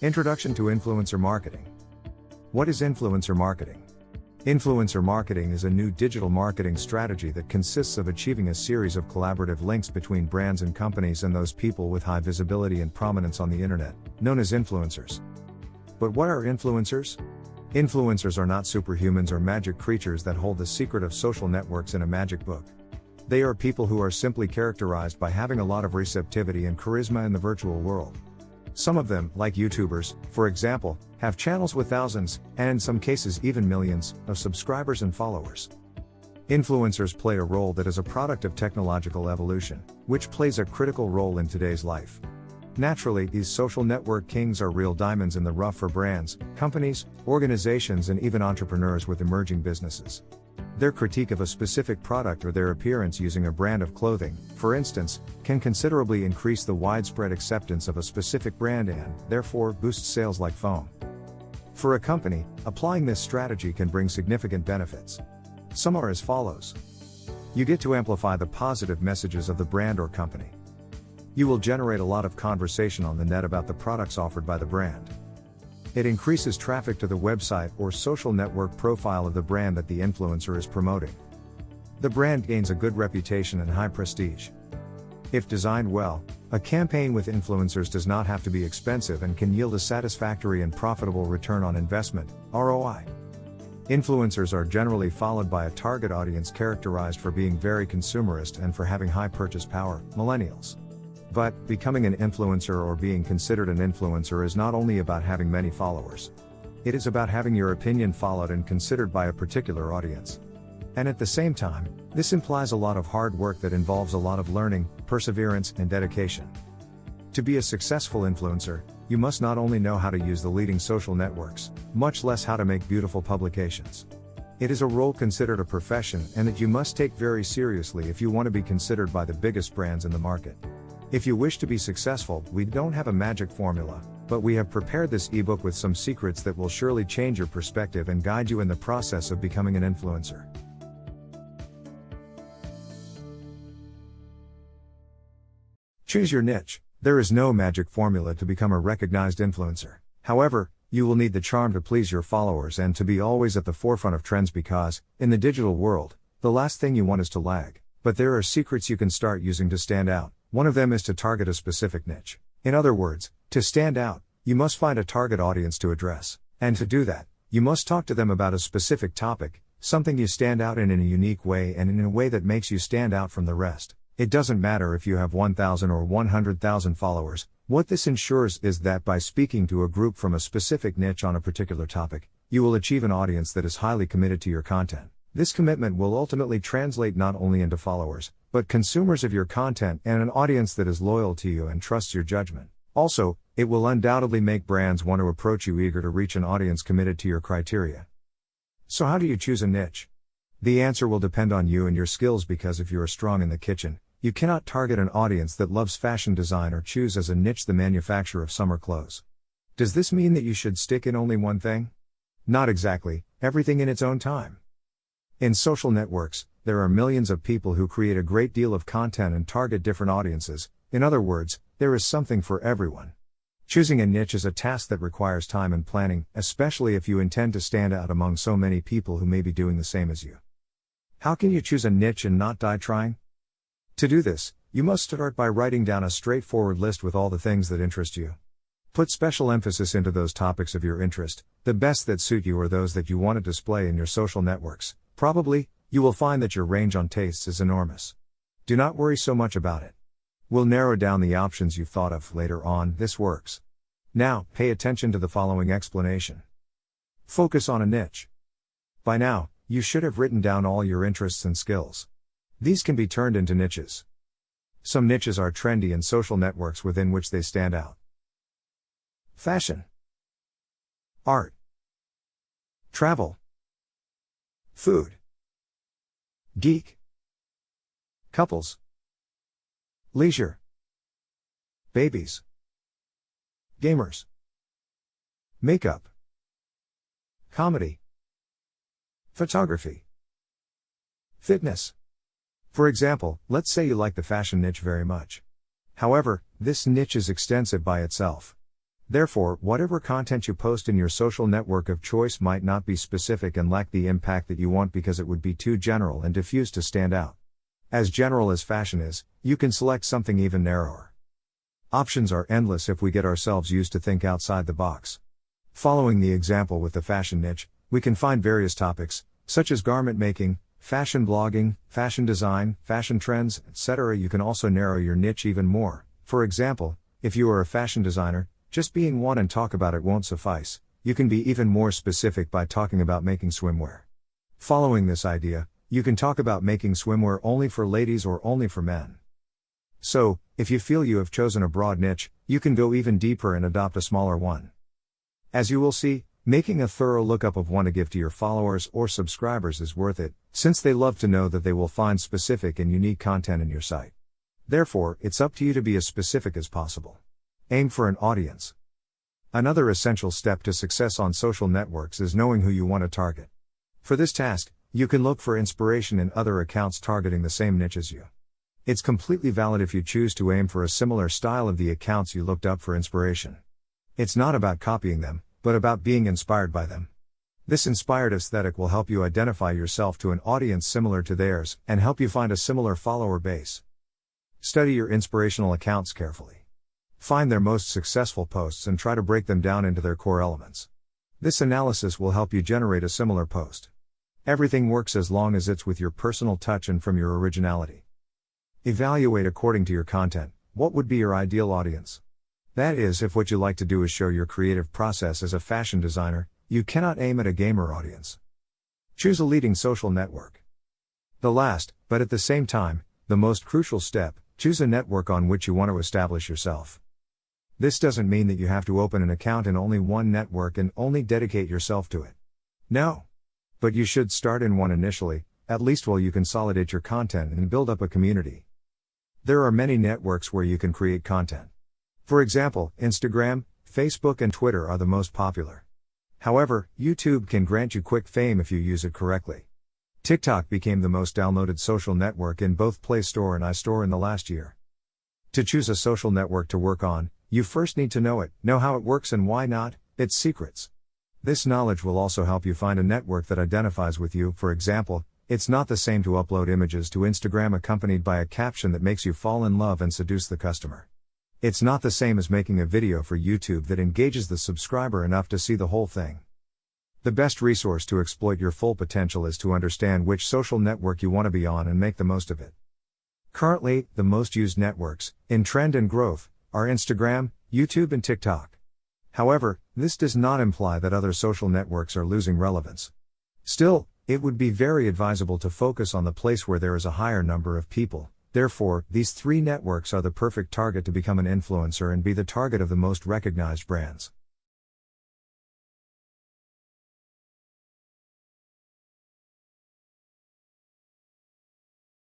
Introduction to Influencer Marketing. What is influencer marketing? Influencer marketing is a new digital marketing strategy that consists of achieving a series of collaborative links between brands and companies and those people with high visibility and prominence on the internet, known as influencers. But what are influencers? Influencers are not superhumans or magic creatures that hold the secret of social networks in a magic book. They are people who are simply characterized by having a lot of receptivity and charisma in the virtual world. Some of them, like YouTubers, for example, have channels with thousands, and in some cases even millions, of subscribers and followers. Influencers play a role that is a product of technological evolution, which plays a critical role in today's life. Naturally, these social network kings are real diamonds in the rough for brands, companies, organizations, and even entrepreneurs with emerging businesses. Their critique of a specific product or their appearance using a brand of clothing, for instance, can considerably increase the widespread acceptance of a specific brand and, therefore, boost sales like foam. For a company, applying this strategy can bring significant benefits. Some are as follows. You get to amplify the positive messages of the brand or company. You will generate a lot of conversation on the net about the products offered by the brand. It increases traffic to the website or social network profile of the brand that the influencer is promoting. The brand gains a good reputation and high prestige. If designed well, a campaign with influencers does not have to be expensive and can yield a satisfactory and profitable return on investment, ROI. Influencers are generally followed by a target audience characterized for being very consumerist and for having high purchase power, millennials. But, becoming an influencer or being considered an influencer is not only about having many followers. It is about having your opinion followed and considered by a particular audience. And at the same time, this implies a lot of hard work that involves a lot of learning, perseverance, and dedication. To be a successful influencer, you must not only know how to use the leading social networks, much less how to make beautiful publications. It is a role considered a profession and that you must take very seriously if you want to be considered by the biggest brands in the market. If you wish to be successful, we don't have a magic formula, but we have prepared this ebook with some secrets that will surely change your perspective and guide you in the process of becoming an influencer. Choose your niche. There is no magic formula to become a recognized influencer. However, you will need the charm to please your followers and to be always at the forefront of trends because, in the digital world, the last thing you want is to lag. But there are secrets you can start using to stand out. One of them is to target a specific niche. In other words, to stand out, you must find a target audience to address. And to do that, you must talk to them about a specific topic, something you stand out in a unique way and in a way that makes you stand out from the rest. It doesn't matter if you have 1,000 or 100,000 followers. What this ensures is that by speaking to a group from a specific niche on a particular topic, you will achieve an audience that is highly committed to your content. This commitment will ultimately translate not only into followers, but consumers of your content and an audience that is loyal to you and trusts your judgment. Also, it will undoubtedly make brands want to approach you eager to reach an audience committed to your criteria. So how do you choose a niche? The answer will depend on you and your skills because if you are strong in the kitchen, you cannot target an audience that loves fashion design or choose as a niche the manufacture of summer clothes. Does this mean that you should stick in only one thing? Not exactly, everything in its own time. In social networks, there are millions of people who create a great deal of content and target different audiences. In other words, there is something for everyone. Choosing a niche is a task that requires time and planning, especially if you intend to stand out among so many people who may be doing the same as you. How can you choose a niche and not die trying? To do this, you must start by writing down a straightforward list with all the things that interest you. Put special emphasis into those topics of your interest. The best that suit you are those that you want to display in your social networks. Probably, you will find that your range on tastes is enormous. Do not worry so much about it. We'll narrow down the options you've thought of later on. This works. Now, pay attention to the following explanation. Focus on a niche. By now, you should have written down all your interests and skills. These can be turned into niches. Some niches are trendy in social networks within which they stand out. Fashion, art, travel, food, geek, couples, leisure, babies, gamers, makeup, comedy, photography, fitness, For example, let's say you like the fashion niche very much. However, this niche is extensive by itself. Therefore, whatever content you post in your social network of choice might not be specific and lack the impact that you want because it would be too general and diffuse to stand out. As general as fashion is, you can select something even narrower. Options are endless if we get ourselves used to think outside the box. Following the example with the fashion niche, we can find various topics, such as garment making, fashion blogging, fashion design, fashion trends, etc. You can also narrow your niche even more. For example, if you are a fashion designer, just being one and talk about it won't suffice. You can be even more specific by talking about making swimwear. Following this idea, you can talk about making swimwear only for ladies or only for men. So, if you feel you have chosen a broad niche, you can go even deeper and adopt a smaller one. As you will see, making a thorough lookup of one to give to your followers or subscribers is worth it, since they love to know that they will find specific and unique content in your site. Therefore, it's up to you to be as specific as possible. Aim for an audience. Another essential step to success on social networks is knowing who you want to target. For this task, you can look for inspiration in other accounts targeting the same niche as you. It's completely valid if you choose to aim for a similar style of the accounts you looked up for inspiration. It's not about copying them, but about being inspired by them. This inspired aesthetic will help you identify yourself to an audience similar to theirs and help you find a similar follower base. Study your inspirational accounts carefully. Find their most successful posts and try to break them down into their core elements. This analysis will help you generate a similar post. Everything works as long as it's with your personal touch and from your originality. Evaluate according to your content. What would be your ideal audience? That is, if what you like to do is show your creative process as a fashion designer, you cannot aim at a gamer audience. Choose a leading social network. The last, but at the same time, the most crucial step, choose a network on which you want to establish yourself. This doesn't mean that you have to open an account in only one network and only dedicate yourself to it. No. But you should start in one initially, at least while you consolidate your content and build up a community. There are many networks where you can create content. For example, Instagram, Facebook and Twitter are the most popular. However, YouTube can grant you quick fame if you use it correctly. TikTok became the most downloaded social network in both Play Store and iStore in the last year. To choose a social network to work on, you first need to know it, know how it works and why not, its secrets. This knowledge will also help you find a network that identifies with you. For example, it's not the same to upload images to Instagram accompanied by a caption that makes you fall in love and seduce the customer. It's not the same as making a video for YouTube that engages the subscriber enough to see the whole thing. The best resource to exploit your full potential is to understand which social network you want to be on and make the most of it. Currently, the most used networks, in trend and growth, are Instagram, YouTube and TikTok. However, this does not imply that other social networks are losing relevance. Still, it would be very advisable to focus on the place where there is a higher number of people. Therefore, these three networks are the perfect target to become an influencer and be the target of the most recognized brands.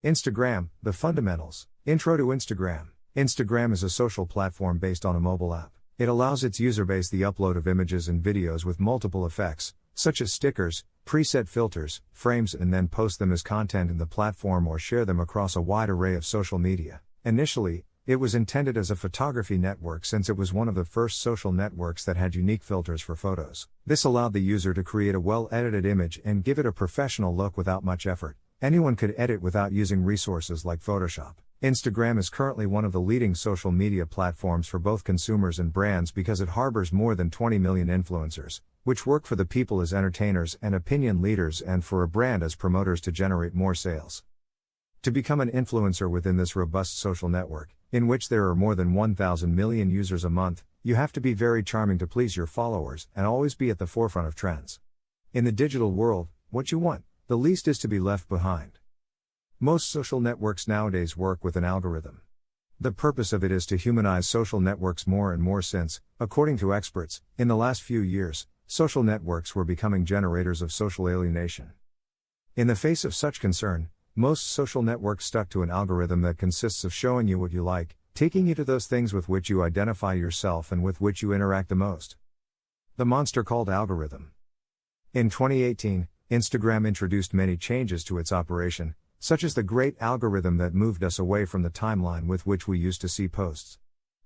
Instagram, the fundamentals. Intro to Instagram. Instagram is a social platform based on a mobile app. It allows its user base the upload of images and videos with multiple effects, such as stickers, preset filters, frames, and then post them as content in the platform or share them across a wide array of social media. Initially, it was intended as a photography network since it was one of the first social networks that had unique filters for photos. This allowed the user to create a well-edited image and give it a professional look without much effort. Anyone could edit without using resources like Photoshop. Instagram is currently one of the leading social media platforms for both consumers and brands because it harbors more than 20 million influencers, which work for the people as entertainers and opinion leaders and for a brand as promoters to generate more sales. To become an influencer within this robust social network, in which there are more than 1,000 million users a month, you have to be very charming to please your followers and always be at the forefront of trends. In the digital world, what you want, the least is to be left behind. Most social networks nowadays work with an algorithm. The purpose of it is to humanize social networks more and more since, according to experts, in the last few years, social networks were becoming generators of social alienation. In the face of such concern, most social networks stuck to an algorithm that consists of showing you what you like, taking you to those things with which you identify yourself and with which you interact the most. The monster called algorithm. In 2018, Instagram introduced many changes to its operation, such as the great algorithm that moved us away from the timeline with which we used to see posts.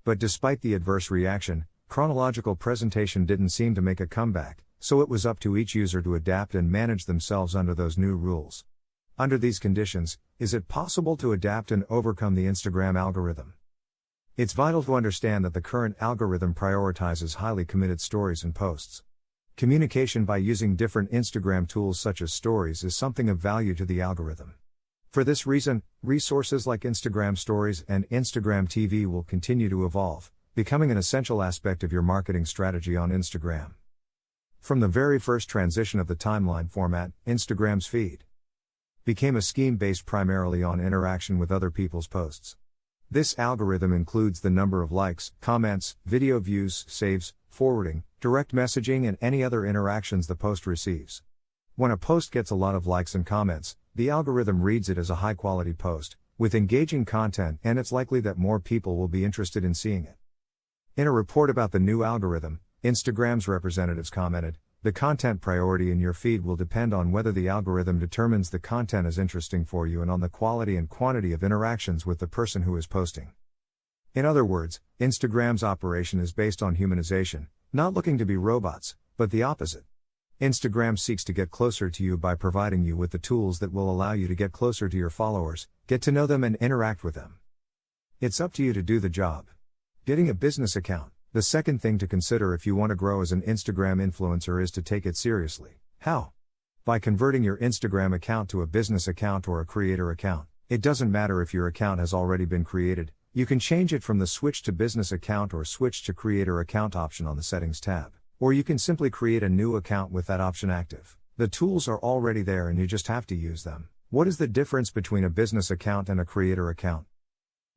But despite the adverse reaction, chronological presentation didn't seem to make a comeback, so it was up to each user to adapt and manage themselves under those new rules. Under these conditions, is it possible to adapt and overcome the Instagram algorithm? It's vital to understand that the current algorithm prioritizes highly committed stories and posts. Communication by using different Instagram tools such as stories is something of value to the algorithm. For this reason, resources like Instagram Stories and Instagram TV will continue to evolve, becoming an essential aspect of your marketing strategy on Instagram. From the very first transition of the timeline format, Instagram's feed became a scheme based primarily on interaction with other people's posts. This algorithm includes the number of likes, comments, video views, saves, forwarding, direct messaging, and any other interactions the post receives. When a post gets a lot of likes and comments, the algorithm reads it as a high-quality post, with engaging content, and it's likely that more people will be interested in seeing it. In a report about the new algorithm, Instagram's representatives commented, "The content priority in your feed will depend on whether the algorithm determines the content is interesting for you and on the quality and quantity of interactions with the person who is posting." In other words, Instagram's operation is based on humanization, not looking to be robots, but the opposite. Instagram seeks to get closer to you by providing you with the tools that will allow you to get closer to your followers, get to know them, and interact with them. It's up to you to do the job. Getting a business account. The second thing to consider if you want to grow as an Instagram influencer is to take it seriously. How? By converting your Instagram account to a business account or a creator account. It doesn't matter if your account has already been created, you can change it from the Switch to Business Account or Switch to Creator Account option on the Settings tab. Or you can simply create a new account with that option active. The tools are already there and you just have to use them. What is the difference between a business account and a creator account?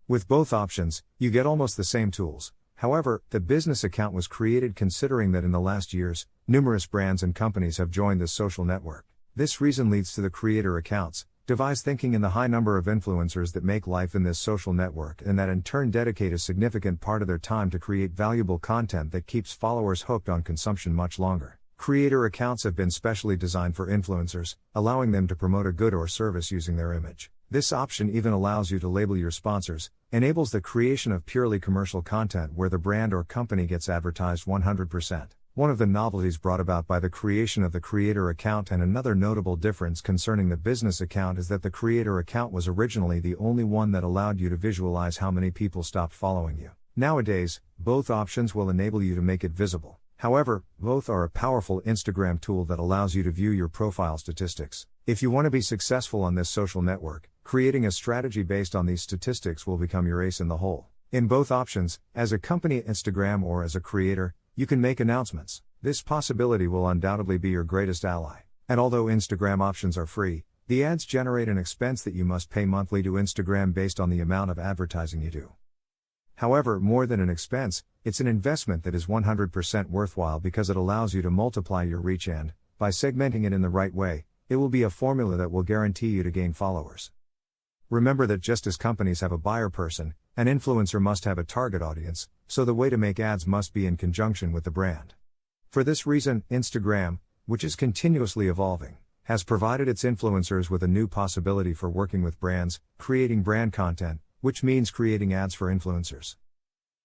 With both options, you get almost the same tools. However, the business account was created considering that in the last years, numerous brands and companies have joined this social network. This reason leads to the creator accounts, devise thinking in the high number of influencers that make life in this social network and that in turn dedicate a significant part of their time to create valuable content that keeps followers hooked on consumption much longer. Creator accounts have been specially designed for influencers, allowing them to promote a good or service using their image. This option even allows you to label your sponsors, enables the creation of purely commercial content where the brand or company gets advertised 100%. One of the novelties brought about by the creation of the creator account and another notable difference concerning the business account is that the creator account was originally the only one that allowed you to visualize how many people stopped following you. Nowadays, both options will enable you to make it visible. However, both are a powerful Instagram tool that allows you to view your profile statistics. If you want to be successful on this social network, creating a strategy based on these statistics will become your ace in the hole. In both options, as a company at Instagram or as a creator, you can make announcements. This possibility will undoubtedly be your greatest ally. And although Instagram options are free, the ads generate an expense that you must pay monthly to Instagram based on the amount of advertising you do. However, more than an expense, it's an investment that is 100% worthwhile because it allows you to multiply your reach and, by segmenting it in the right way, it will be a formula that will guarantee you to gain followers. Remember that just as companies have a buyer person, an influencer must have a target audience, so the way to make ads must be in conjunction with the brand. For this reason, Instagram, which is continuously evolving, has provided its influencers with a new possibility for working with brands, creating brand content, which means creating ads for influencers.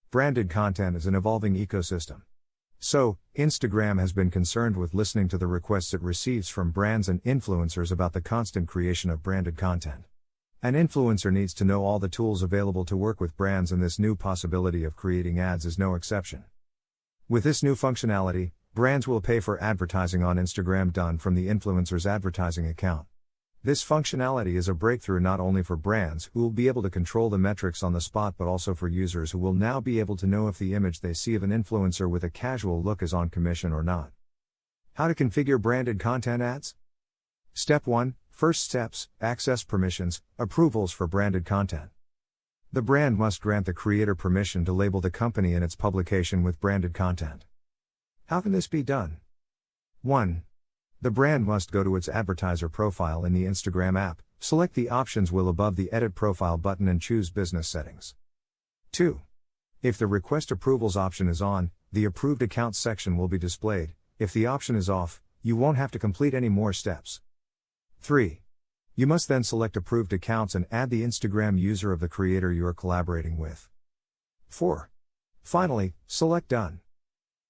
Branded content is an evolving ecosystem. So, Instagram has been concerned with listening to the requests it receives from brands and influencers about the constant creation of branded content. An influencer needs to know all the tools available to work with brands, and this new possibility of creating ads is no exception. With this new functionality, brands will pay for advertising on Instagram done from the influencer's advertising account. This functionality is a breakthrough not only for brands who will be able to control the metrics on the spot but also for users who will now be able to know if the image they see of an influencer with a casual look is on commission or not. How to configure branded content ads? Step 1. First steps, access permissions, approvals for branded content. The brand must grant the creator permission to label the company and its publication with branded content. How can this be done? 1. The brand must go to its advertiser profile in the Instagram app, select the options wheel above the Edit Profile button and choose Business Settings. 2. If the Request Approvals option is on, the Approved Accounts section will be displayed. If the option is off, you won't have to complete any more steps. 3. You must then select approved accounts and add the Instagram user of the creator you are collaborating with. 4. Finally, select Done.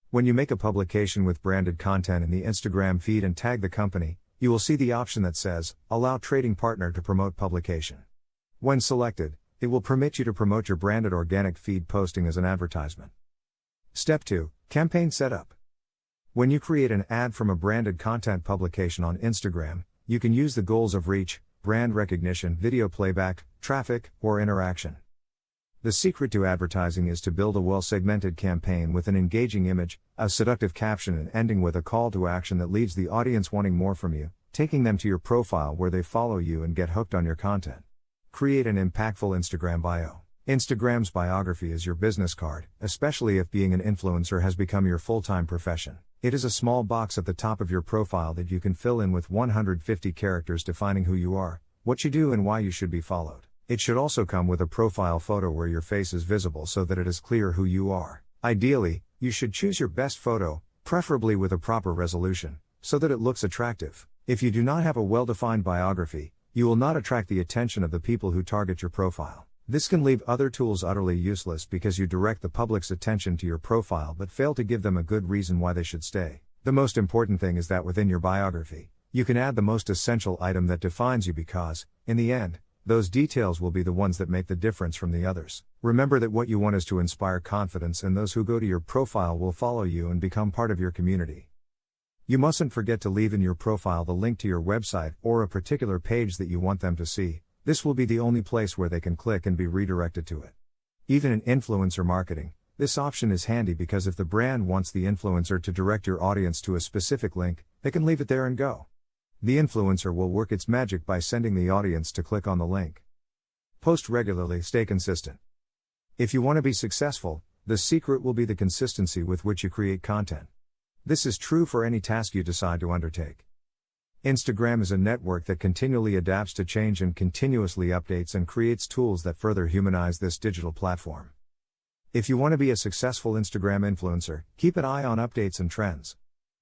When you make a publication with branded content in the Instagram feed and tag the company, you will see the option that says, Allow Trading Partner to promote publication. When selected, it will permit you to promote your branded organic feed posting as an advertisement. Step 2. Campaign Setup. When you create an ad from a branded content publication on Instagram, you can use the goals of reach, brand recognition, video playback, traffic, or interaction. The secret to advertising is to build a well-segmented campaign with an engaging image, a seductive caption, and ending with a call to action that leaves the audience wanting more from you, taking them to your profile where they follow you and get hooked on your content. Create an impactful Instagram bio. Instagram's biography is your business card, especially if being an influencer has become your full-time profession. It is a small box at the top of your profile that you can fill in with 150 characters defining who you are, what you do, and why you should be followed. It should also come with a profile photo where your face is visible so that it is clear who you are. Ideally, you should choose your best photo, preferably with a proper resolution, so that it looks attractive. If you do not have a well-defined biography, you will not attract the attention of the people who target your profile. This can leave other tools utterly useless because you direct the public's attention to your profile but fail to give them a good reason why they should stay. The most important thing is that within your biography, you can add the most essential item that defines you because, in the end, those details will be the ones that make the difference from the others. Remember that what you want is to inspire confidence, and those who go to your profile will follow you and become part of your community. You mustn't forget to leave in your profile the link to your website or a particular page that you want them to see. This will be the only place where they can click and be redirected to it. Even in influencer marketing, this option is handy because if the brand wants the influencer to direct your audience to a specific link, they can leave it there and go. The influencer will work its magic by sending the audience to click on the link. Post regularly, stay consistent. If you want to be successful, the secret will be the consistency with which you create content. This is true for any task you decide to undertake. Instagram is a network that continually adapts to change and continuously updates and creates tools that further humanize this digital platform. If you want to be a successful Instagram influencer, keep an eye on updates and trends.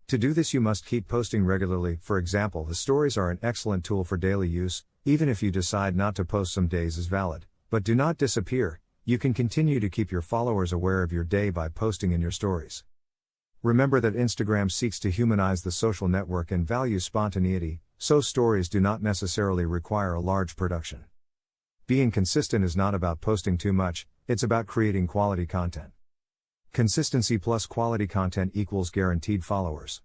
To do this, you must keep posting regularly. For example, the stories are an excellent tool for daily use. Even if you decide not to post some days is valid. But do not disappear. You can continue to keep your followers aware of your day by posting in your stories. Remember that Instagram seeks to humanize the social network and values spontaneity, so stories do not necessarily require a large production. Being consistent is not about posting too much, it's about creating quality content. Consistency plus quality content equals guaranteed followers.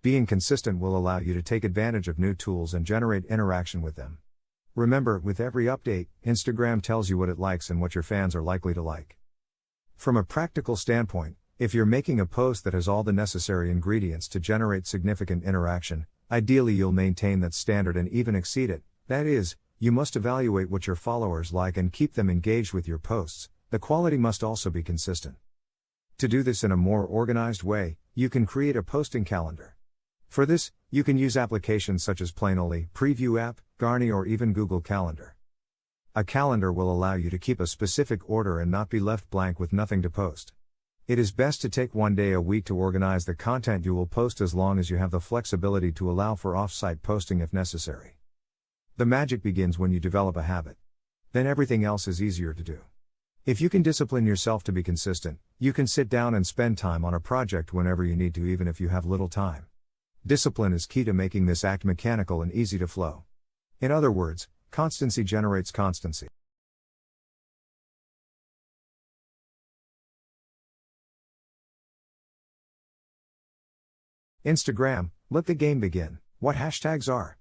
Being consistent will allow you to take advantage of new tools and generate interaction with them. Remember, with every update, Instagram tells you what it likes and what your fans are likely to like. From a practical standpoint, if you're making a post that has all the necessary ingredients to generate significant interaction, ideally you'll maintain that standard and even exceed it. That is, you must evaluate what your followers like and keep them engaged with your posts. The quality must also be consistent. To do this in a more organized way, you can create a posting calendar. For this, you can use applications such as Planoly, Preview App, Garni, or even Google Calendar. A calendar will allow you to keep a specific order and not be left blank with nothing to post. It is best to take one day a week to organize the content you will post, as long as you have the flexibility to allow for off-site posting if necessary. The magic begins when you develop a habit. Then everything else is easier to do. If you can discipline yourself to be consistent, you can sit down and spend time on a project whenever you need to, even if you have little time. Discipline is key to making this act mechanical and easy to flow. In other words, constancy generates constancy. Instagram, let the game begin. What hashtags are?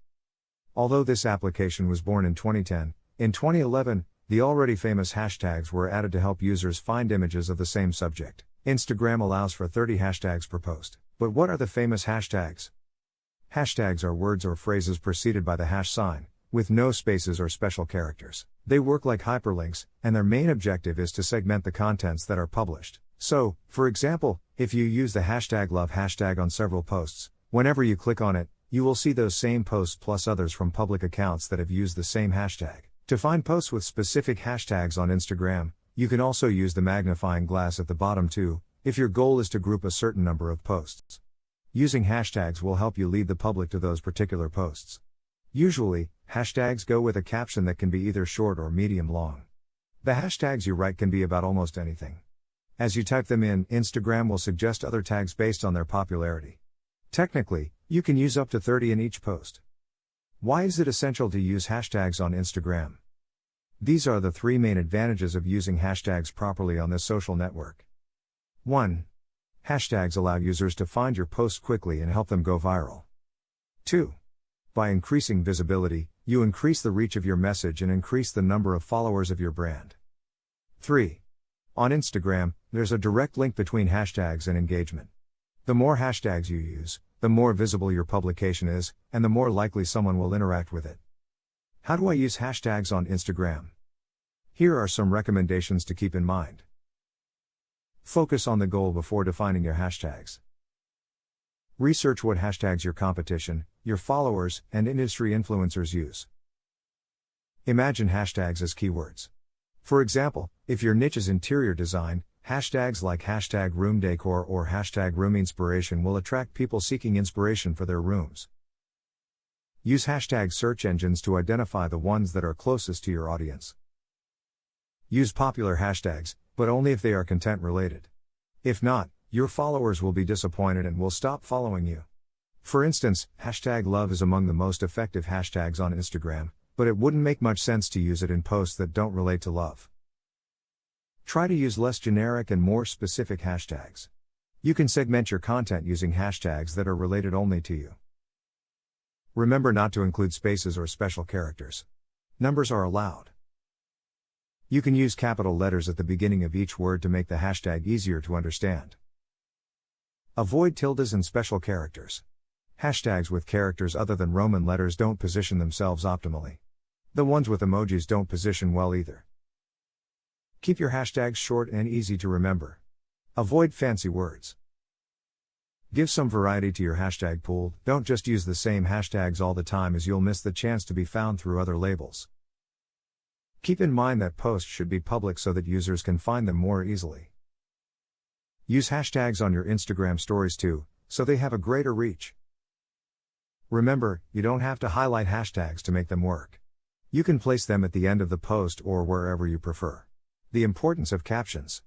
Although this application was born in 2010, in 2011, the already famous hashtags were added to help users find images of the same subject. Instagram allows for 30 hashtags per post. But what are the famous hashtags? Hashtags are words or phrases preceded by the hash sign, with no spaces or special characters. They work like hyperlinks, and their main objective is to segment the contents that are published. So, for example, if you use the hashtag love hashtag on several posts, whenever you click on it, you will see those same posts plus others from public accounts that have used the same hashtag. To find posts with specific hashtags on Instagram, you can also use the magnifying glass at the bottom too, if your goal is to group a certain number of posts. Using hashtags will help you lead the public to those particular posts. Usually, Hashtags go with a caption that can be either short or medium long. The hashtags you write can be about almost anything. As you type them in, Instagram will suggest other tags based on their popularity. Technically, you can use up to 30 in each post. Why is it essential to use hashtags on Instagram? These are the 3 main advantages of using hashtags properly on this social network. 1. Hashtags allow users to find your posts quickly and help them go viral. 2. By increasing visibility, you increase the reach of your message and increase the number of followers of your brand. 3. On Instagram, there's a direct link between hashtags and engagement. The more hashtags you use, the more visible your publication is, and the more likely someone will interact with it. How do I use hashtags on Instagram? Here are some recommendations to keep in mind. Focus on the goal before defining your hashtags. Research what hashtags your competition, your followers, and industry influencers use. Imagine hashtags as keywords. For example, if your niche is interior design, hashtags like hashtag room decor or hashtag room inspiration will attract people seeking inspiration for their rooms. Use hashtag search engines to identify the ones that are closest to your audience. Use popular hashtags, but only if they are content related. If not, your followers will be disappointed and will stop following you. For instance, hashtag love is among the most effective hashtags on Instagram, but it wouldn't make much sense to use it in posts that don't relate to love. Try to use less generic and more specific hashtags. You can segment your content using hashtags that are related only to you. Remember not to include spaces or special characters. Numbers are allowed. You can use capital letters at the beginning of each word to make the hashtag easier to understand. Avoid tildes and special characters. Hashtags with characters other than Roman letters don't position themselves optimally. The ones with emojis don't position well either. Keep your hashtags short and easy to remember. Avoid fancy words. Give some variety to your hashtag pool, don't just use the same hashtags all the time as you'll miss the chance to be found through other labels. Keep in mind that posts should be public so that users can find them more easily. Use hashtags on your Instagram stories too, so they have a greater reach. Remember, you don't have to highlight hashtags to make them work. You can place them at the end of the post or wherever you prefer. The importance of captions.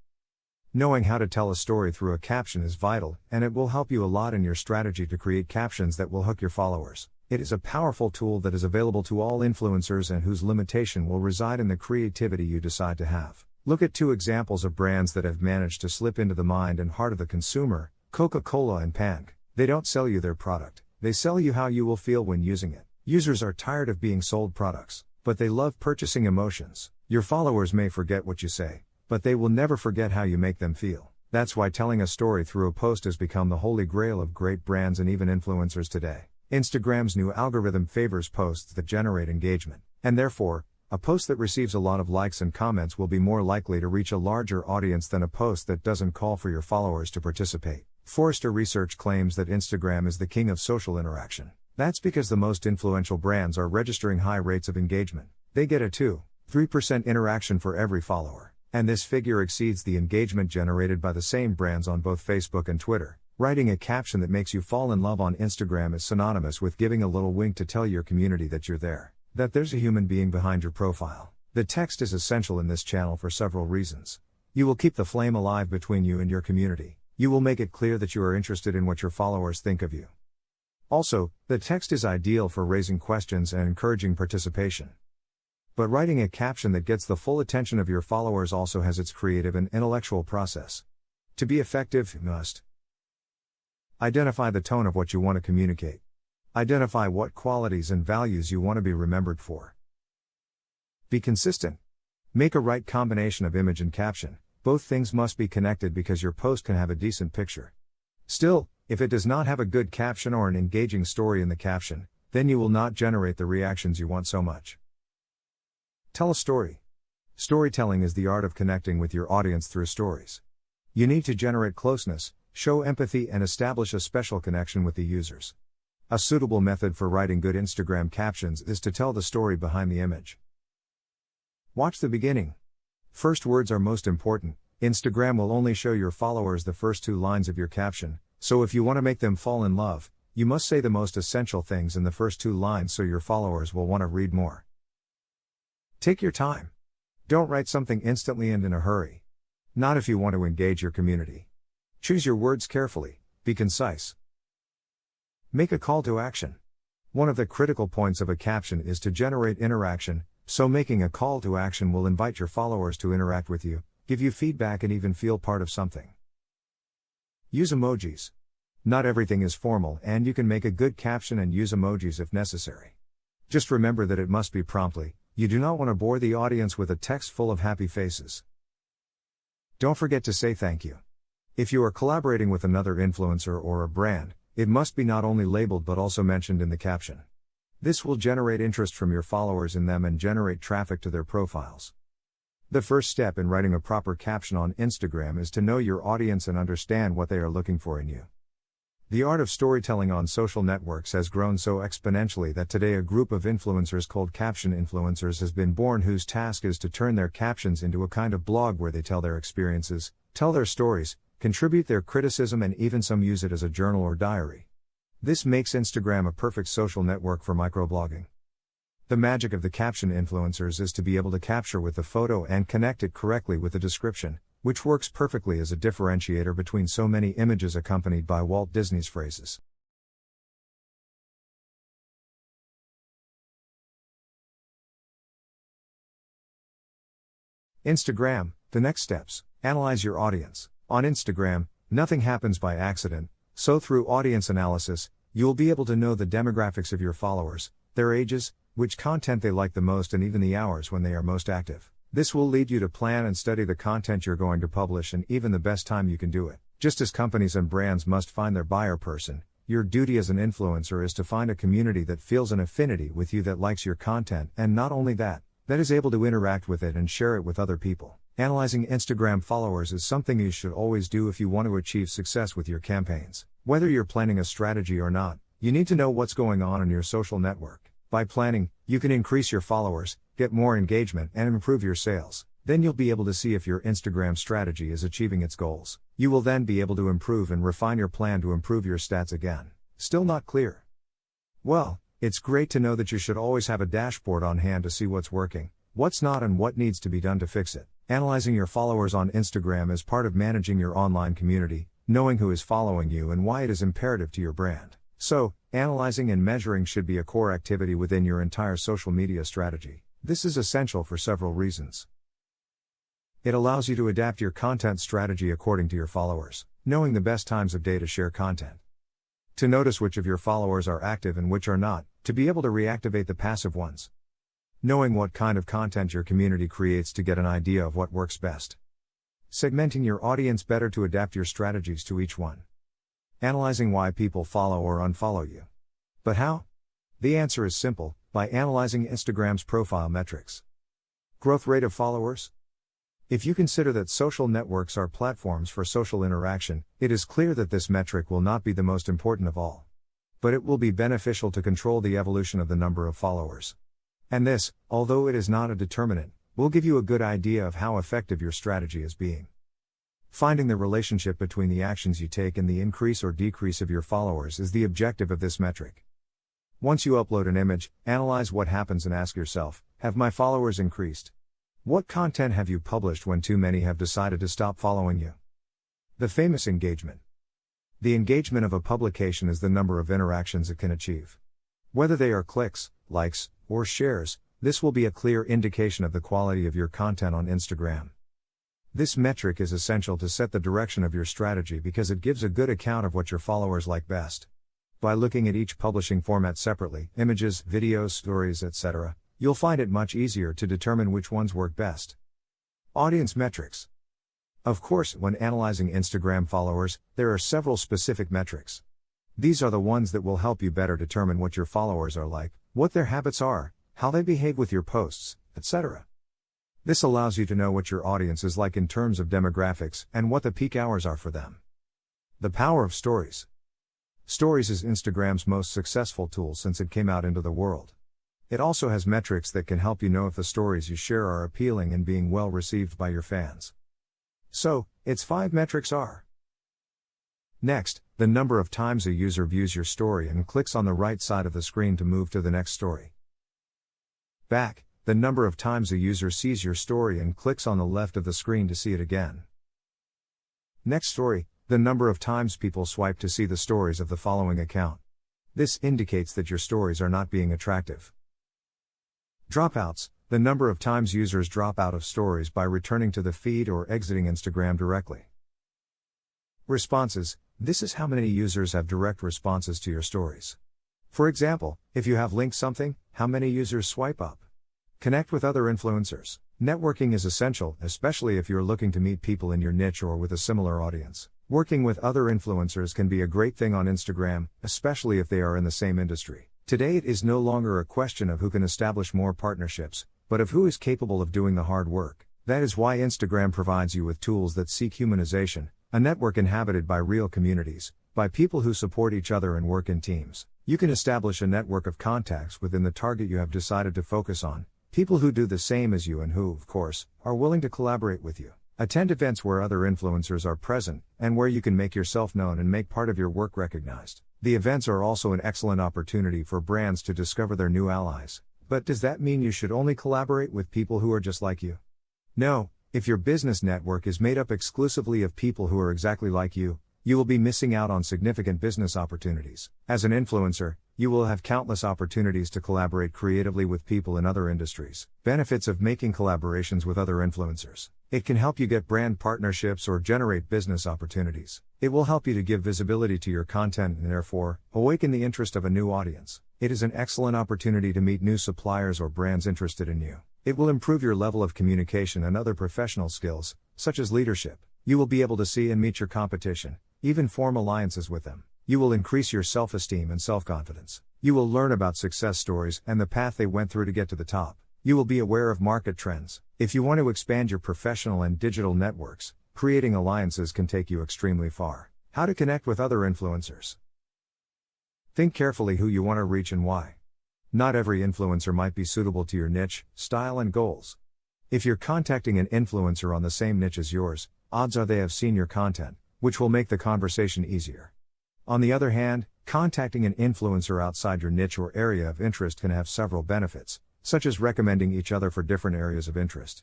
Knowing how to tell a story through a caption is vital, and it will help you a lot in your strategy to create captions that will hook your followers. It is a powerful tool that is available to all influencers and whose limitation will reside in the creativity you decide to have. Look at 2 examples of brands that have managed to slip into the mind and heart of the consumer, Coca-Cola and Pank. They don't sell you their product, they sell you how you will feel when using it. Users are tired of being sold products, but they love purchasing emotions. Your followers may forget what you say, but they will never forget how you make them feel. That's why telling a story through a post has become the holy grail of great brands and even influencers today. Instagram's new algorithm favors posts that generate engagement, and therefore, a post that receives a lot of likes and comments will be more likely to reach a larger audience than a post that doesn't call for your followers to participate. Forrester research claims that Instagram is the king of social interaction. That's because the most influential brands are registering high rates of engagement. They get a 2-3% interaction for every follower, and this figure exceeds the engagement generated by the same brands on both Facebook and Twitter. Writing a caption that makes you fall in love on Instagram is synonymous with giving a little wink to tell your community that you're there, that there's a human being behind your profile. The text is essential in this channel for several reasons. You will keep the flame alive between you and your community. You will make it clear that you are interested in what your followers think of you. Also, the text is ideal for raising questions and encouraging participation. But writing a caption that gets the full attention of your followers also has its creative and intellectual process. To be effective, you must identify the tone of what you want to communicate. Identify what qualities and values you want to be remembered for. Be consistent. Make a right combination of image and caption. Both things must be connected because your post can have a decent picture. Still, if it does not have a good caption or an engaging story in the caption, then you will not generate the reactions you want so much. Tell a story. Storytelling is the art of connecting with your audience through stories. You need to generate closeness, show empathy, and establish a special connection with the users. A suitable method for writing good Instagram captions is to tell the story behind the image. Watch the beginning. First words are most important. Instagram will only show your followers the first 2 lines of your caption, so if you want to make them fall in love, you must say the most essential things in the first 2 lines so your followers will want to read more. Take your time. Don't write something instantly and in a hurry. Not if you want to engage your community. Choose your words carefully, be concise. Make a call to action. One of the critical points of a caption is to generate interaction, so making a call to action will invite your followers to interact with you, give you feedback and even feel part of something. Use emojis. Not everything is formal and you can make a good caption and use emojis if necessary. Just remember that it must be promptly, you do not want to bore the audience with a text full of happy faces. Don't forget to say thank you. If you are collaborating with another influencer or a brand, it must be not only labeled but also mentioned in the caption. This will generate interest from your followers in them and generate traffic to their profiles. The first step in writing a proper caption on Instagram is to know your audience and understand what they are looking for in you. The art of storytelling on social networks has grown so exponentially that today a group of influencers called caption influencers has been born, whose task is to turn their captions into a kind of blog where they tell their experiences, tell their stories, contribute their criticism, and even some use it as a journal or diary. This makes Instagram a perfect social network for microblogging. The magic of the caption influencers is to be able to capture with the photo and connect it correctly with the description, which works perfectly as a differentiator between so many images accompanied by Walt Disney's phrases. Instagram, the next steps. Analyze your audience. On Instagram, nothing happens by accident, so through audience analysis, you'll be able to know the demographics of your followers, their ages, which content they like the most, and even the hours when they are most active. This will lead you to plan and study the content you're going to publish and even the best time you can do it. Just as companies and brands must find their buyer person, your duty as an influencer is to find a community that feels an affinity with you, that likes your content, and not only that, that is able to interact with it and share it with other people. Analyzing Instagram followers is something you should always do if you want to achieve success with your campaigns. Whether you're planning a strategy or not, you need to know what's going on in your social network. By planning, you can increase your followers, get more engagement, and improve your sales. Then you'll be able to see if your Instagram strategy is achieving its goals. You will then be able to improve and refine your plan to improve your stats again. Still not clear? Well, it's great to know that you should always have a dashboard on hand to see what's working, what's not, and what needs to be done to fix it. Analyzing your followers on Instagram is part of managing your online community, knowing who is following you and why it is imperative to your brand. So, analyzing and measuring should be a core activity within your entire social media strategy. This is essential for several reasons. It allows you to adapt your content strategy according to your followers, knowing the best times of day to share content. To notice which of your followers are active and which are not, to be able to reactivate the passive ones. Knowing what kind of content your community creates to get an idea of what works best. Segmenting your audience better to adapt your strategies to each one. Analyzing why people follow or unfollow you. But how? The answer is simple, by analyzing Instagram's profile metrics. Growth rate of followers? If you consider that social networks are platforms for social interaction, it is clear that this metric will not be the most important of all. But it will be beneficial to control the evolution of the number of followers. And this, although it is not a determinant, will give you a good idea of how effective your strategy is being. Finding the relationship between the actions you take and the increase or decrease of your followers is the objective of this metric. Once you upload an image, analyze what happens and ask yourself, have my followers increased? What content have you published when too many have decided to stop following you? The famous engagement. The engagement of a publication is the number of interactions it can achieve. Whether they are clicks, likes, or shares, this will be a clear indication of the quality of your content on Instagram. This metric is essential to set the direction of your strategy because it gives a good account of what your followers like best. By looking at each publishing format separately, images, videos, stories, etc., you'll find it much easier to determine which ones work best. Audience metrics. Of course, when analyzing Instagram followers, there are several specific metrics. These are the ones that will help you better determine what your followers are like, what their habits are, how they behave with your posts, etc. This allows you to know what your audience is like in terms of demographics and what the peak hours are for them. The power of stories. Stories is Instagram's most successful tool since it came out into the world. It also has metrics that can help you know if the stories you share are appealing and being well received by your fans. So, its 5 metrics are: Next, the number of times a user views your story and clicks on the right side of the screen to move to the next story. Back, the number of times a user sees your story and clicks on the left of the screen to see it again. Next story, the number of times people swipe to see the stories of the following account. This indicates that your stories are not being attractive. Dropouts, the number of times users drop out of stories by returning to the feed or exiting Instagram directly. Responses, this is how many users have direct responses to your stories. For example, if you have linked something, how many users swipe up? Connect with other influencers. Networking is essential, especially if you're looking to meet people in your niche or with a similar audience. Working with other influencers can be a great thing on Instagram, especially if they are in the same industry. Today it is no longer a question of who can establish more partnerships, but of who is capable of doing the hard work. That is why Instagram provides you with tools that seek humanization, a network inhabited by real communities, by people who support each other and work in teams. You can establish a network of contacts within the target you have decided to focus on, people who do the same as you and who, of course, are willing to collaborate with you. Attend events where other influencers are present, and where you can make yourself known and make part of your work recognized. The events are also an excellent opportunity for brands to discover their new allies. But does that mean you should only collaborate with people who are just like you? No, if your business network is made up exclusively of people who are exactly like you will be missing out on significant business opportunities. As an influencer, you will have countless opportunities to collaborate creatively with people in other industries. Benefits of making collaborations with other influencers. It can help you get brand partnerships or generate business opportunities. It will help you to give visibility to your content and therefore, awaken the interest of a new audience. It is an excellent opportunity to meet new suppliers or brands interested in you. It will improve your level of communication and other professional skills, such as leadership. You will be able to see and meet your competition, even form alliances with them. You will increase your self-esteem and self-confidence. You will learn about success stories and the path they went through to get to the top. You will be aware of market trends. If you want to expand your professional and digital networks, creating alliances can take you extremely far. How to connect with other influencers. Think carefully who you want to reach and why. Not every influencer might be suitable to your niche, style, and goals. If you're contacting an influencer on the same niche as yours, odds are they have seen your content, which will make the conversation easier. On the other hand, contacting an influencer outside your niche or area of interest can have several benefits, such as recommending each other for different areas of interest.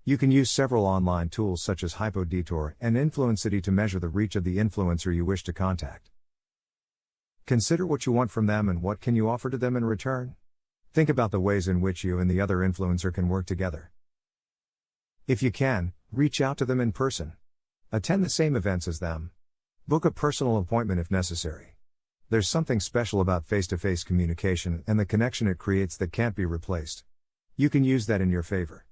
You can use several online tools such as Hypodetour and Influencity to measure the reach of the influencer you wish to contact. Consider what you want from them and what can you offer to them in return. Think about the ways in which you and the other influencer can work together. If you can, reach out to them in person. Attend the same events as them. Book a personal appointment if necessary. There's something special about face-to-face communication and the connection it creates that can't be replaced. You can use that in your favor.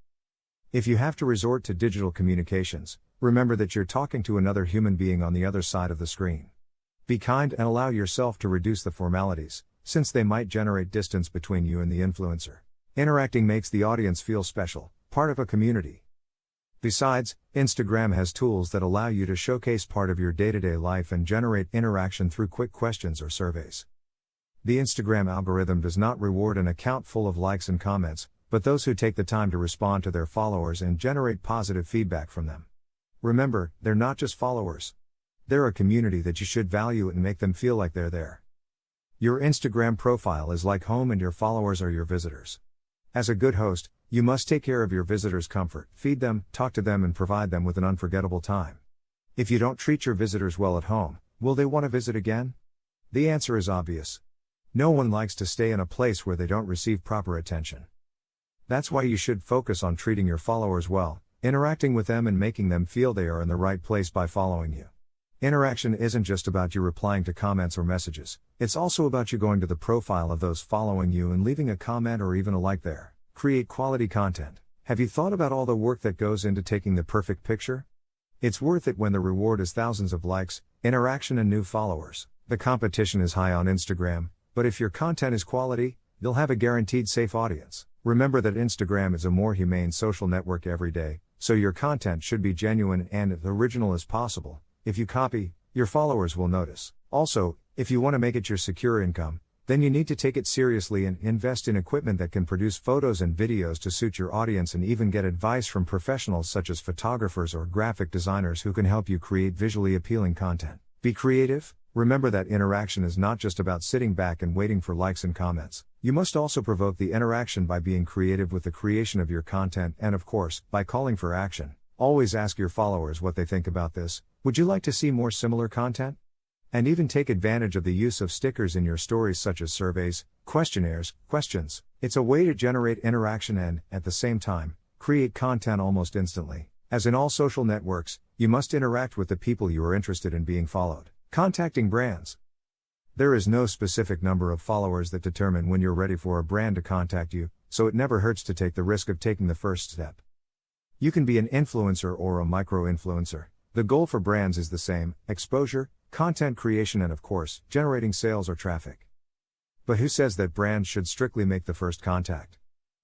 If you have to resort to digital communications, remember that you're talking to another human being on the other side of the screen. Be kind and allow yourself to reduce the formalities, since they might generate distance between you and the influencer. Interacting makes the audience feel special, part of a community. Besides, Instagram has tools that allow you to showcase part of your day-to-day life and generate interaction through quick questions or surveys. The Instagram algorithm does not reward an account full of likes and comments, but those who take the time to respond to their followers and generate positive feedback from them. Remember, they're not just followers. They're a community that you should value and make them feel like they're there. Your Instagram profile is like home and your followers are your visitors. As a good host, you must take care of your visitors' comfort, feed them, talk to them and provide them with an unforgettable time. If you don't treat your visitors well at home, will they want to visit again? The answer is obvious. No one likes to stay in a place where they don't receive proper attention. That's why you should focus on treating your followers well, interacting with them and making them feel they are in the right place by following you. Interaction isn't just about you replying to comments or messages, it's also about you going to the profile of those following you and leaving a comment or even a like there. Create quality content. Have you thought about all the work that goes into taking the perfect picture? It's worth it when the reward is thousands of likes, interaction and new followers. The competition is high on Instagram, but if your content is quality, you'll have a guaranteed safe audience. Remember that Instagram is a more humane social network every day, so your content should be genuine and as original as possible. If you copy, your followers will notice. Also, if you want to make it your secure income, then you need to take it seriously and invest in equipment that can produce photos and videos to suit your audience, and even get advice from professionals such as photographers or graphic designers who can help you create visually appealing content. Be creative. Remember that interaction is not just about sitting back and waiting for likes and comments. You must also provoke the interaction by being creative with the creation of your content and, of course, by calling for action. Always ask your followers what they think about this. Would you like to see more similar content? And even take advantage of the use of stickers in your stories, such as surveys, questionnaires, questions. It's a way to generate interaction and, at the same time, create content almost instantly. As in all social networks, you must interact with the people you are interested in being followed. Contacting brands. There is no specific number of followers that determine when you're ready for a brand to contact you, so it never hurts to take the risk of taking the first step. You can be an influencer or a micro-influencer. The goal for brands is the same: exposure, content creation, and of course, generating sales or traffic. But who says that brands should strictly make the first contact?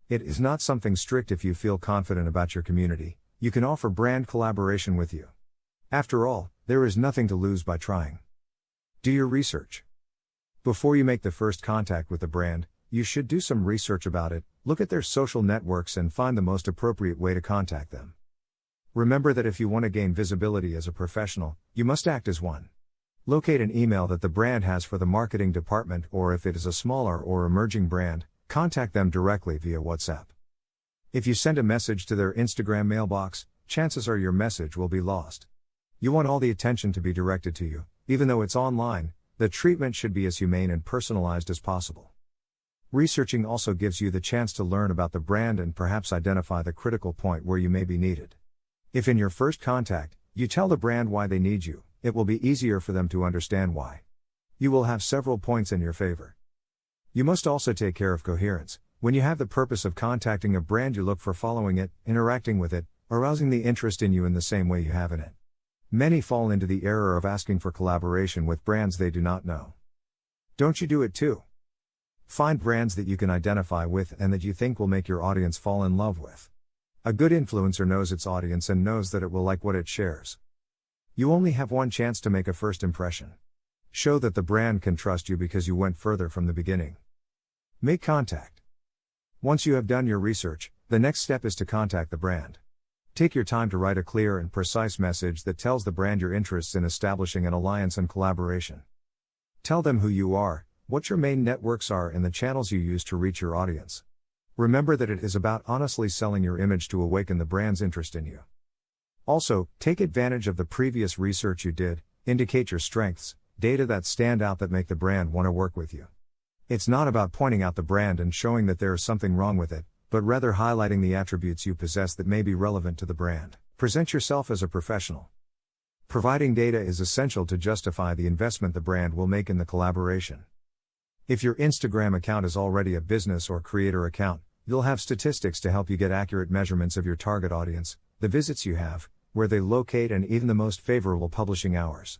It is not something strict. If you feel confident about your community, you can offer brand collaboration with you. After all, there is nothing to lose by trying. Do your research. Before you make the first contact with a brand, you should do some research about it, look at their social networks and find the most appropriate way to contact them. Remember that if you want to gain visibility as a professional, you must act as one. Locate an email that the brand has for the marketing department, or if it is a smaller or emerging brand, contact them directly via WhatsApp. If you send a message to their Instagram mailbox, chances are your message will be lost. You want all the attention to be directed to you. Even though it's online, the treatment should be as humane and personalized as possible. Researching also gives you the chance to learn about the brand and perhaps identify the critical point where you may be needed. If in your first contact, you tell the brand why they need you, it will be easier for them to understand why. You will have several points in your favor. You must also take care of coherence. When you have the purpose of contacting a brand, you look for following it, interacting with it, arousing the interest in you in the same way you have in it. Many fall into the error of asking for collaboration with brands they do not know. Don't you do it too? Find brands that you can identify with and that you think will make your audience fall in love with. A good influencer knows its audience and knows that it will like what it shares. You only have one chance to make a first impression. Show that the brand can trust you because you went further from the beginning. Make contact. Once you have done your research, the next step is to contact the brand. Take your time to write a clear and precise message that tells the brand your interests in establishing an alliance and collaboration. Tell them who you are, what your main networks are, and the channels you use to reach your audience. Remember that it is about honestly selling your image to awaken the brand's interest in you. Also, take advantage of the previous research you did, indicate your strengths, data that stand out that make the brand want to work with you. It's not about pointing out the brand and showing that there is something wrong with it, but rather highlighting the attributes you possess that may be relevant to the brand. Present yourself as a professional. Providing data is essential to justify the investment the brand will make in the collaboration. If your Instagram account is already a business or creator account, you'll have statistics to help you get accurate measurements of your target audience, the visits you have, where they locate, and even the most favorable publishing hours.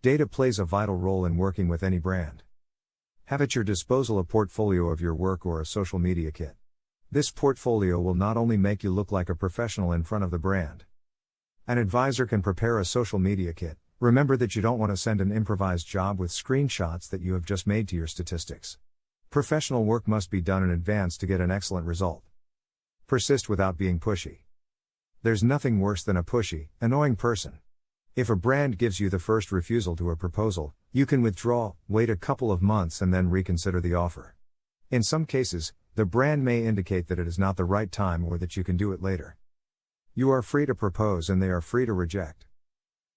Data plays a vital role in working with any brand. Have at your disposal a portfolio of your work or a social media kit. This portfolio will not only make you look like a professional in front of the brand. An advisor can prepare a social media kit. Remember that you don't want to send an improvised job with screenshots that you have just made to your statistics. Professional work must be done in advance to get an excellent result. Persist without being pushy. There's nothing worse than a pushy, annoying person. If a brand gives you the first refusal to a proposal, you can withdraw, wait a couple of months, and then reconsider the offer. In some cases, the brand may indicate that it is not the right time or that you can do it later. You are free to propose and they are free to reject.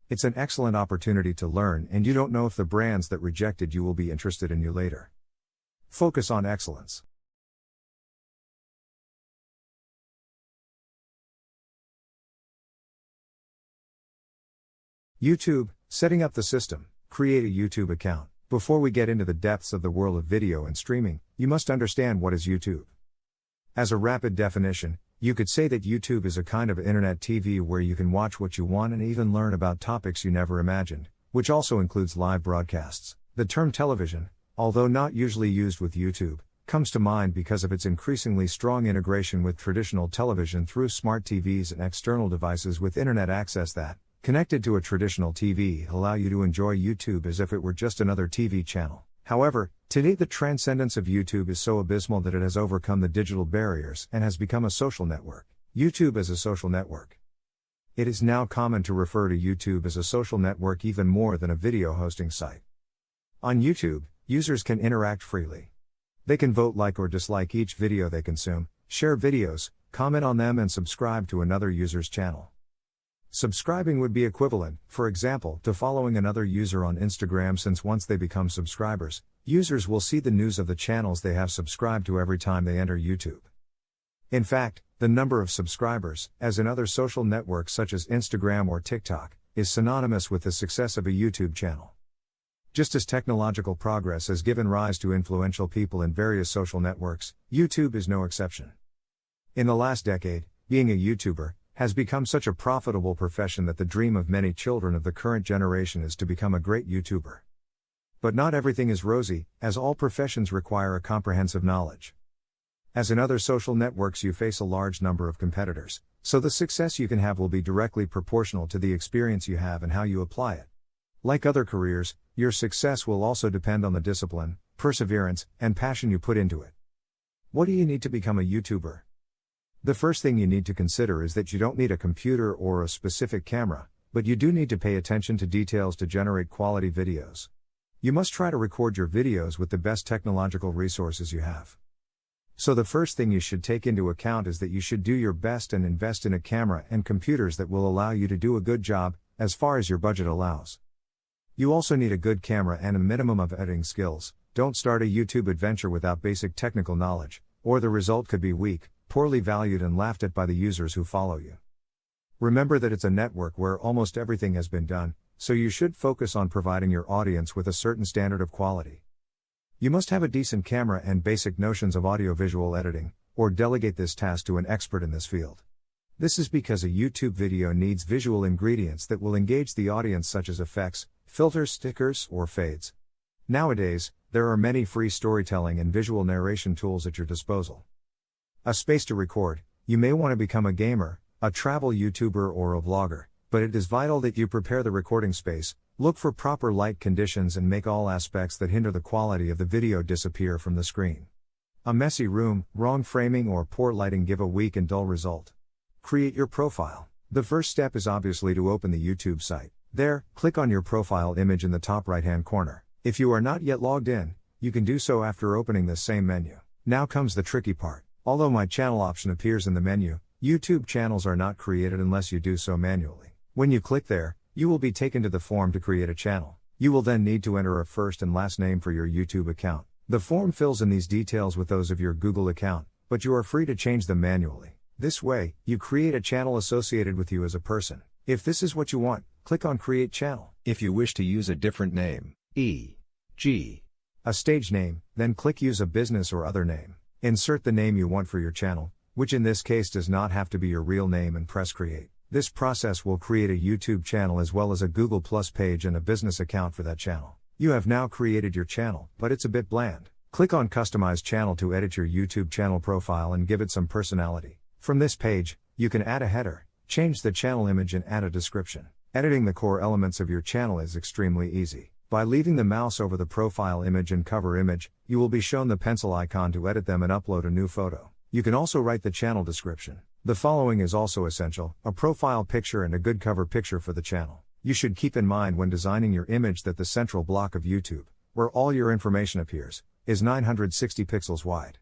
It's an excellent opportunity to learn, and you don't know if the brands that rejected you will be interested in you later. Focus on excellence. YouTube, setting up the system. Create a YouTube account. Before we get into the depths of the world of video and streaming, you must understand what is YouTube. As a rapid definition, you could say that YouTube is a kind of internet TV where you can watch what you want and even learn about topics you never imagined, which also includes live broadcasts. The term television, although not usually used with YouTube, comes to mind because of its increasingly strong integration with traditional television through smart TVs and external devices with internet access that, connected to a traditional TV, allow you to enjoy YouTube as if it were just another TV channel. However, today the transcendence of YouTube is so abysmal that it has overcome the digital barriers and has become a social network. YouTube as a social network. It is now common to refer to YouTube as a social network even more than a video hosting site. On YouTube, users can interact freely. They can vote, like or dislike each video they consume, share videos, comment on them, and subscribe to another user's channel. Subscribing would be equivalent, for example, to following another user on Instagram, since once they become subscribers, users will see the news of the channels they have subscribed to every time they enter YouTube. In fact, the number of subscribers, as in other social networks such as Instagram or TikTok, is synonymous with the success of a YouTube channel. Just as technological progress has given rise to influential people in various social networks, YouTube is no exception. In the last decade, being a YouTuber has become such a profitable profession that the dream of many children of the current generation is to become a great YouTuber. But not everything is rosy, as all professions require a comprehensive knowledge. As in other social networks, you face a large number of competitors, so the success you can have will be directly proportional to the experience you have and how you apply it. Like other careers, your success will also depend on the discipline, perseverance, and passion you put into it. What do you need to become a YouTuber? The first thing you need to consider is that you don't need a computer or a specific camera, but you do need to pay attention to details to generate quality videos. You must try to record your videos with the best technological resources you have. So the first thing you should take into account is that you should do your best and invest in a camera and computers that will allow you to do a good job, as far as your budget allows. You also need a good camera and a minimum of editing skills. Don't start a YouTube adventure without basic technical knowledge, or the result could be weak, poorly valued, and laughed at by the users who follow you. Remember that it's a network where almost everything has been done, so you should focus on providing your audience with a certain standard of quality. You must have a decent camera and basic notions of audio-visual editing, or delegate this task to an expert in this field. This is because a YouTube video needs visual ingredients that will engage the audience, such as effects, filters, stickers, or fades. Nowadays, there are many free storytelling and visual narration tools at your disposal. A space to record. You may want to become a gamer, a travel YouTuber, or a vlogger, but it is vital that you prepare the recording space, look for proper light conditions, and make all aspects that hinder the quality of the video disappear from the screen. A messy room, wrong framing, or poor lighting give a weak and dull result. Create your profile. The first step is obviously to open the YouTube site. There, click on your profile image in the top right-hand corner. If you are not yet logged in, you can do so after opening this same menu. Now comes the tricky part. Although My Channel option appears in the menu, YouTube channels are not created unless you do so manually. When you click there, you will be taken to the form to create a channel. You will then need to enter a first and last name for your YouTube account. The form fills in these details with those of your Google account, but you are free to change them manually. This way, you create a channel associated with you as a person. If this is what you want, click on Create Channel. If you wish to use a different name, e.g., a stage name, then click Use a business or other name. Insert the name you want for your channel, which in this case does not have to be your real name, and press Create. This process will create a YouTube channel as well as a Google Plus page and a business account for that channel. You have now created your channel, but it's a bit bland. Click on Customize Channel to edit your YouTube channel profile and give it some personality. From this page, you can add a header, change the channel image, and add a description. Editing the core elements of your channel is extremely easy. By leaving the mouse over the profile image and cover image, you will be shown the pencil icon to edit them and upload a new photo. You can also write the channel description. The following is also essential: a profile picture and a good cover picture for the channel. You should keep in mind when designing your image that the central block of YouTube, where all your information appears, is 960 pixels wide.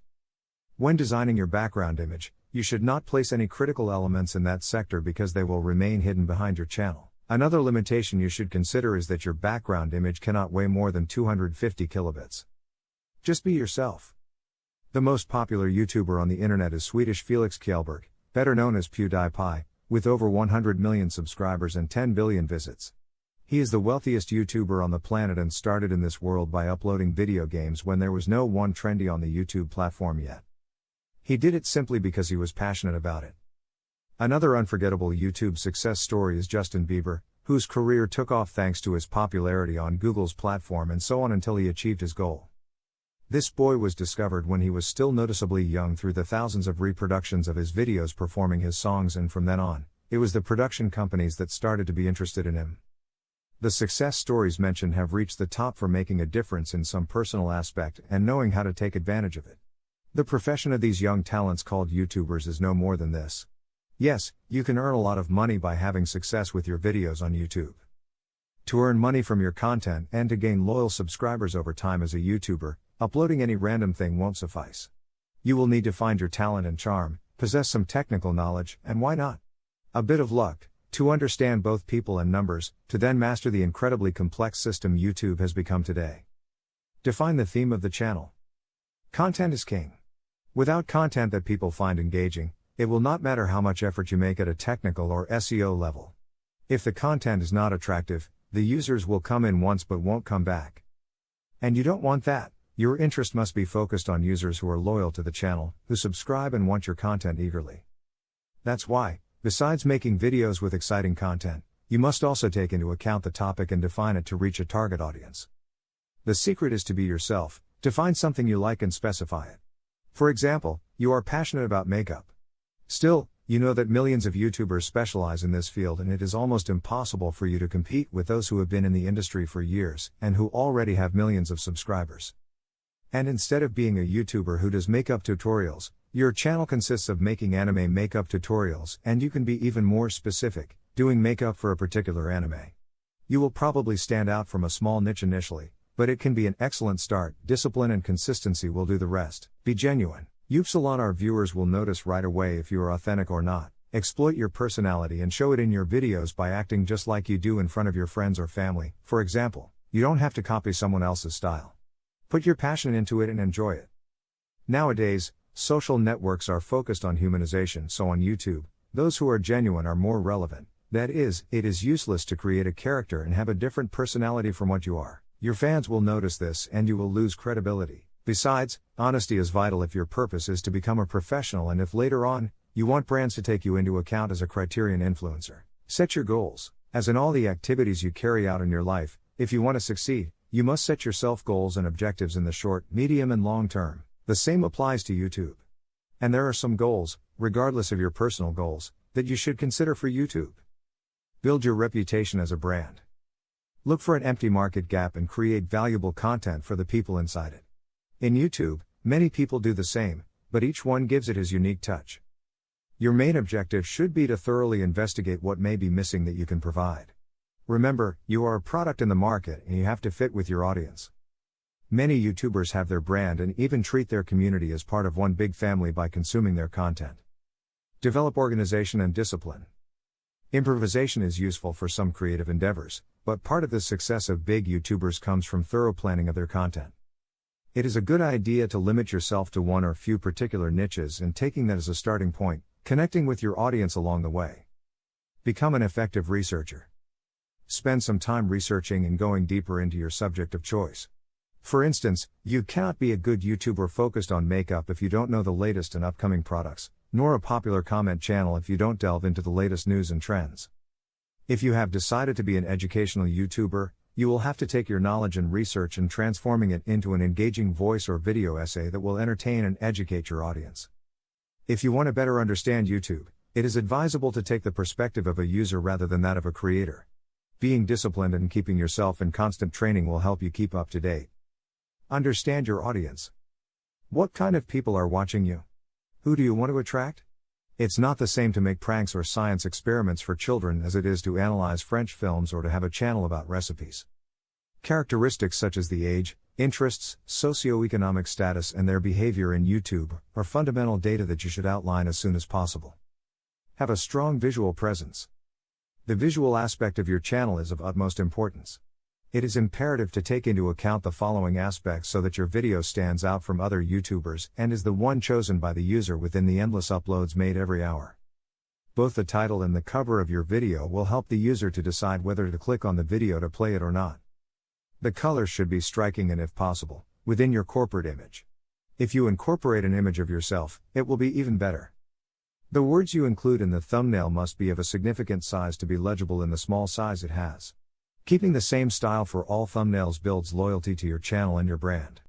When designing your background image, you should not place any critical elements in that sector because they will remain hidden behind your channel. Another limitation you should consider is that your background image cannot weigh more than 250 kilobits. Just be yourself. The most popular YouTuber on the internet is Swedish Felix Kjellberg, better known as PewDiePie, with over 100 million subscribers and 10 billion visits. He is the wealthiest YouTuber on the planet and started in this world by uploading video games when there was no one trendy on the YouTube platform yet. He did it simply because he was passionate about it. Another unforgettable YouTube success story is Justin Bieber, whose career took off thanks to his popularity on Google's platform and so on until he achieved his goal. This boy was discovered when he was still noticeably young through the thousands of reproductions of his videos performing his songs, and from then on, it was the production companies that started to be interested in him. The success stories mentioned have reached the top for making a difference in some personal aspect and knowing how to take advantage of it. The profession of these young talents called YouTubers is no more than this. Yes, you can earn a lot of money by having success with your videos on YouTube. To earn money from your content and to gain loyal subscribers over time as a YouTuber, uploading any random thing won't suffice. You will need to find your talent and charm, possess some technical knowledge, and why not? A bit of luck, to understand both people and numbers, to then master the incredibly complex system YouTube has become today. Define the theme of the channel. Content is king. Without content that people find engaging, it will not matter how much effort you make at a technical or SEO level. If the content is not attractive, the users will come in once but won't come back. And you don't want that. Your interest must be focused on users who are loyal to the channel, who subscribe and want your content eagerly. That's why, besides making videos with exciting content, you must also take into account the topic and define it to reach a target audience. The secret is to be yourself, to find something you like and specify it. For example, you are passionate about makeup. Still, you know that millions of YouTubers specialize in this field and it is almost impossible for you to compete with those who have been in the industry for years and who already have millions of subscribers. And instead of being a YouTuber who does makeup tutorials, your channel consists of making anime makeup tutorials, and you can be even more specific, doing makeup for a particular anime. You will probably stand out from a small niche initially, but it can be an excellent start. Discipline and consistency will do the rest. Be genuine. jvzoo, our viewers will notice right away if you are authentic or not. Exploit your personality and show it in your videos by acting just like you do in front of your friends or family. For example, you don't have to copy someone else's style. Put your passion into it and enjoy it. Nowadays, social networks are focused on humanization, so on YouTube, those who are genuine are more relevant. That is, it is useless to create a character and have a different personality from what you are. Your fans will notice this and you will lose credibility. Besides, honesty is vital if your purpose is to become a professional and if later on, you want brands to take you into account as a criterion influencer. Set your goals. As in all the activities you carry out in your life, if you want to succeed, you must set yourself goals and objectives in the short, medium and long term. The same applies to YouTube. And there are some goals, regardless of your personal goals, that you should consider for YouTube. Build your reputation as a brand. Look for an empty market gap and create valuable content for the people inside it. In YouTube, many people do the same, but each one gives it his unique touch. Your main objective should be to thoroughly investigate what may be missing that you can provide. Remember, you are a product in the market and you have to fit with your audience. Many YouTubers have their brand and even treat their community as part of one big family by consuming their content. Develop organization and discipline. Improvisation is useful for some creative endeavors, but part of the success of big YouTubers comes from thorough planning of their content. It is a good idea to limit yourself to one or few particular niches and taking that as a starting point, connecting with your audience along the way. Become an effective researcher. Spend some time researching and going deeper into your subject of choice. For instance, you cannot be a good YouTuber focused on makeup if you don't know the latest and upcoming products, nor a popular comment channel if you don't delve into the latest news and trends. If you have decided to be an educational YouTuber, you will have to take your knowledge and research and transforming it into an engaging voice or video essay that will entertain and educate your audience. If you want to better understand YouTube, it is advisable to take the perspective of a user rather than that of a creator. Being disciplined and keeping yourself in constant training will help you keep up to date. Understand your audience. What kind of people are watching you? Who do you want to attract? It's not the same to make pranks or science experiments for children as it is to analyze French films or to have a channel about recipes. Characteristics such as the age, interests, socioeconomic status and their behavior in YouTube are fundamental data that you should outline as soon as possible. Have a strong visual presence. The visual aspect of your channel is of utmost importance. It is imperative to take into account the following aspects so that your video stands out from other YouTubers and is the one chosen by the user within the endless uploads made every hour. Both the title and the cover of your video will help the user to decide whether to click on the video to play it or not. The colors should be striking and, if possible, within your corporate image. If you incorporate an image of yourself, it will be even better. The words you include in the thumbnail must be of a significant size to be legible in the small size it has. Keeping the same style for all thumbnails builds loyalty to your channel and your brand.